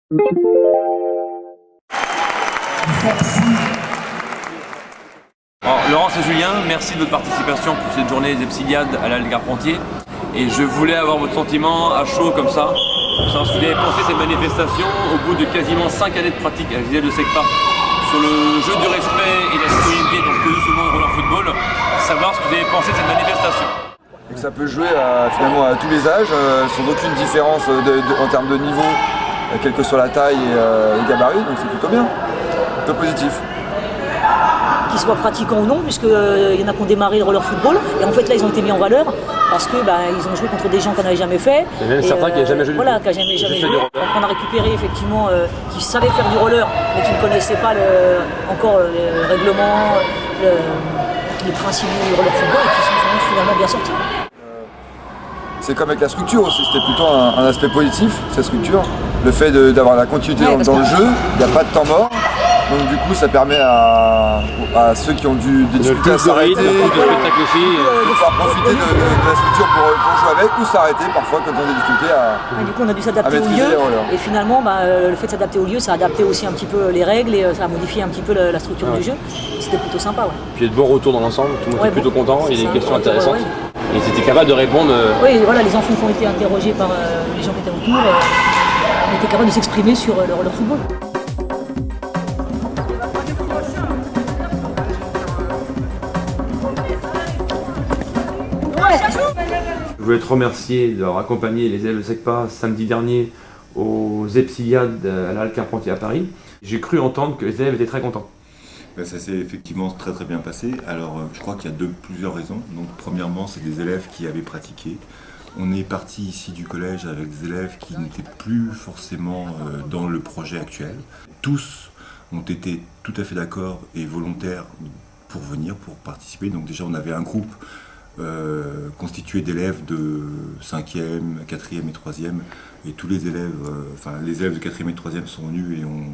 Alors, Laurence et Julien, merci de votre participation pour cette journée des Epsiliades à l'Halle Carpentier. Et je voulais avoir votre sentiment à chaud comme ça, pour savoir ce que vous avez pensé de cette manifestation au bout de quasiment 5 années de pratique à l'Isle de Secpa sur le jeu du respect et la citoyenneté, donc connu sous le nom de roller football, savoir ce que vous avez pensé de cette manifestation. Et que ça peut jouer finalement à tous les âges, sans aucune différence en termes de niveau, quelle que soit la taille et le gabarit, donc c'est plutôt bien, plutôt positif. Qu'ils soient pratiquants ou non, puisqu'il y en a qui ont démarré le roller football, et en fait là ils ont été mis en valeur parce que ils ont joué contre des gens qu'on n'avait jamais fait. Et même certains qui n'avaient jamais joué. Voilà, qui n'avaient jamais joué. Donc on a récupéré effectivement qui savaient faire du roller, mais qui ne connaissaient pas encore le règlement, les principes du roller football, et qui sont finalement bien sortis. C'est comme avec la structure aussi, c'était plutôt un aspect positif, cette structure. Le fait d'avoir la continuité dans le jeu, il n'y a pas de temps mort. Donc du coup ça permet à ceux qui ont dû des difficultés à s'arrêter, de pouvoir profiter de la structure pour jouer avec ou s'arrêter parfois quand on a des difficultés du coup on a dû s'adapter au lieu et finalement le fait de s'adapter au lieu ça a adapté aussi un petit peu les règles et ça a modifié un petit peu la structure du jeu. C'était plutôt sympa. Ouais. Puis il y a de bons retours dans l'ensemble, tout le monde était plutôt content, il y a des questions intéressantes. Et ils étaient capables de répondre. Oui voilà, les enfants qui ont été interrogés par les gens qui étaient autour ont été capables de s'exprimer sur leur football. Je voulais te remercier d'avoir accompagné les élèves de SECPA samedi dernier aux Epsiliades à la Halle Carpentier à Paris. J'ai cru entendre que les élèves étaient très contents. Ça s'est effectivement très très bien passé. Alors je crois qu'il y a plusieurs raisons. Donc premièrement, c'est des élèves qui avaient pratiqué. On est parti ici du collège avec des élèves qui n'étaient plus forcément dans le projet actuel. Tous ont été tout à fait d'accord et volontaires pour venir, pour participer. Donc déjà on avait un groupe constitué d'élèves de 5e, 4e et 3e, et tous les élèves, les élèves de 4e et 3e sont venus et ont,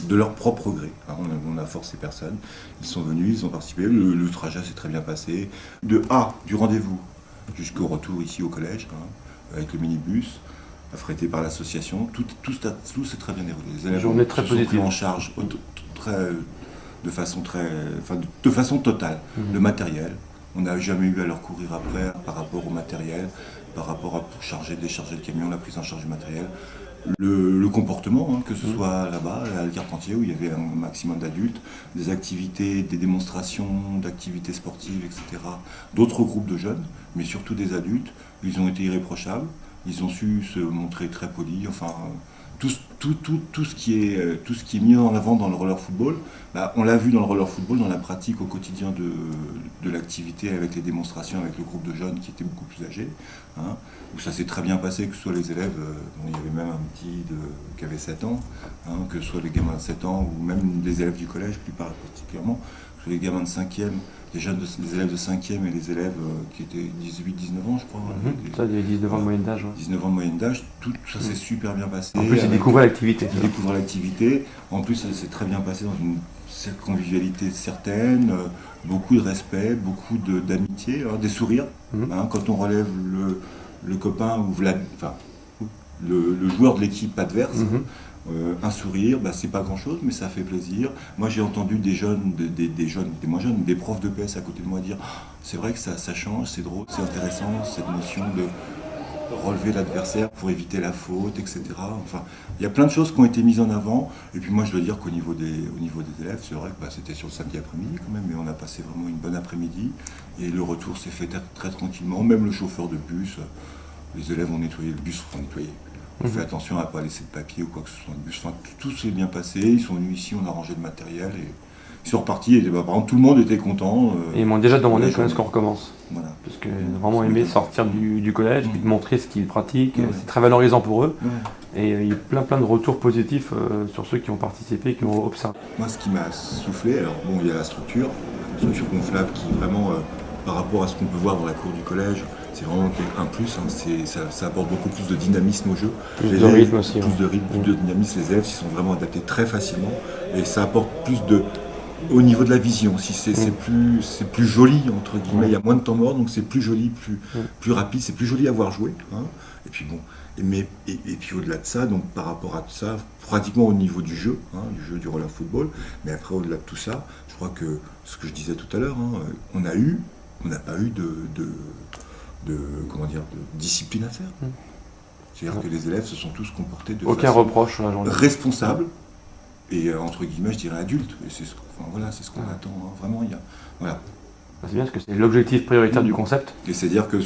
de leur propre gré, on a forcé personne, ils sont venus, ils ont participé, le trajet s'est très bien passé, du rendez-vous jusqu'au retour ici au collège, avec le minibus, affrété par l'association, tout s'est très bien déroulé. Les élèves se sont pris en charge de façon totale, le matériel. On n'a jamais eu à leur courir après par rapport au matériel, par rapport à pour décharger le camion, la prise en charge du matériel. Le comportement, que ce soit là-bas, à Halle Carpentier, où il y avait un maximum d'adultes, des activités, des démonstrations d'activités sportives, etc. D'autres groupes de jeunes, mais surtout des adultes, ils ont été irréprochables, ils ont su se montrer très polis, tout ce qui est mis en avant dans le roller football, on l'a vu dans le roller football, dans la pratique au quotidien de l'activité avec les démonstrations avec le groupe de jeunes qui étaient beaucoup plus âgés, où ça s'est très bien passé, que ce soit les élèves, il y avait même un petit qui avait 7 ans, que ce soit les gamins de 7 ans ou même les élèves du collège plus particulièrement, que ce soit les gamins de 5e, les élèves de 5e et les élèves qui étaient 18-19 ans, je crois. Ça, il y avait 19 ans de moyenne d'âge. 19 ans de moyenne d'âge, tout ça s'est super bien passé. En plus, ils découvraient l'activité. En plus, ça s'est très bien passé dans une convivialité certaine, beaucoup de respect, beaucoup d'amitié, des sourires. Quand on relève le copain ou le joueur de l'équipe adverse, un sourire, c'est pas grand chose, mais ça fait plaisir. Moi j'ai entendu des jeunes, des moins jeunes, des profs de PS à côté de moi dire c'est vrai que ça change, c'est drôle, c'est intéressant, cette notion de relever l'adversaire pour éviter la faute, etc. Il y a plein de choses qui ont été mises en avant. Et puis moi je dois dire qu'au niveau des élèves, c'est vrai que c'était sur le samedi après-midi quand même, mais on a passé vraiment une bonne après-midi. Et le retour s'est fait très tranquillement. Même le chauffeur de bus, les élèves ont nettoyé le bus, on fait attention à ne pas laisser de papier ou quoi que ce soit dans le bus. Tout s'est bien passé, ils sont venus ici, on a rangé le matériel et ils sont repartis. Et par exemple, tout le monde était content. Et ils m'ont déjà demandé quand est-ce qu'on recommence. Voilà. Parce qu'ils ont vraiment aimé sortir du collège, puis de montrer ce qu'ils pratiquent. C'est très valorisant pour eux. Et il y a plein de retours positifs sur ceux qui ont participé, qui ont observé. Moi, ce qui m'a soufflé, il y a la structure gonflable qui vraiment, par rapport à ce qu'on peut voir dans la cour du collège, c'est vraiment un plus, ça apporte beaucoup plus de dynamisme au jeu. Plus de rythme aussi. Plus de rythme, plus de dynamisme, les élèves s'y sont vraiment adaptés très facilement et ça apporte plus au niveau de la vision, c'est plus joli entre guillemets, il y a moins de temps mort donc c'est plus joli, plus rapide, c'est plus joli à voir jouer. Et puis bon, et puis au-delà de ça, donc par rapport à tout ça, pratiquement au niveau du jeu du roller football, mais après au-delà de tout ça, je crois que ce que je disais tout à l'heure, on n'a pas eu de discipline à faire. C'est-à-dire que les élèves se sont tous comportés de Aucun façon reproche sur la journée. responsable et entre guillemets, je dirais adulte. Et c'est ce qu'on attend. Vraiment, voilà. C'est bien parce que c'est l'objectif prioritaire du concept. Et c'est-à-dire que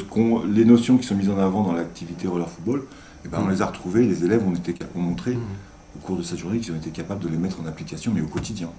les notions qui sont mises en avant dans l'activité roller football, on les a retrouvées, les élèves ont montré au cours de cette journée qu'ils ont été capables de les mettre en application, mais au quotidien.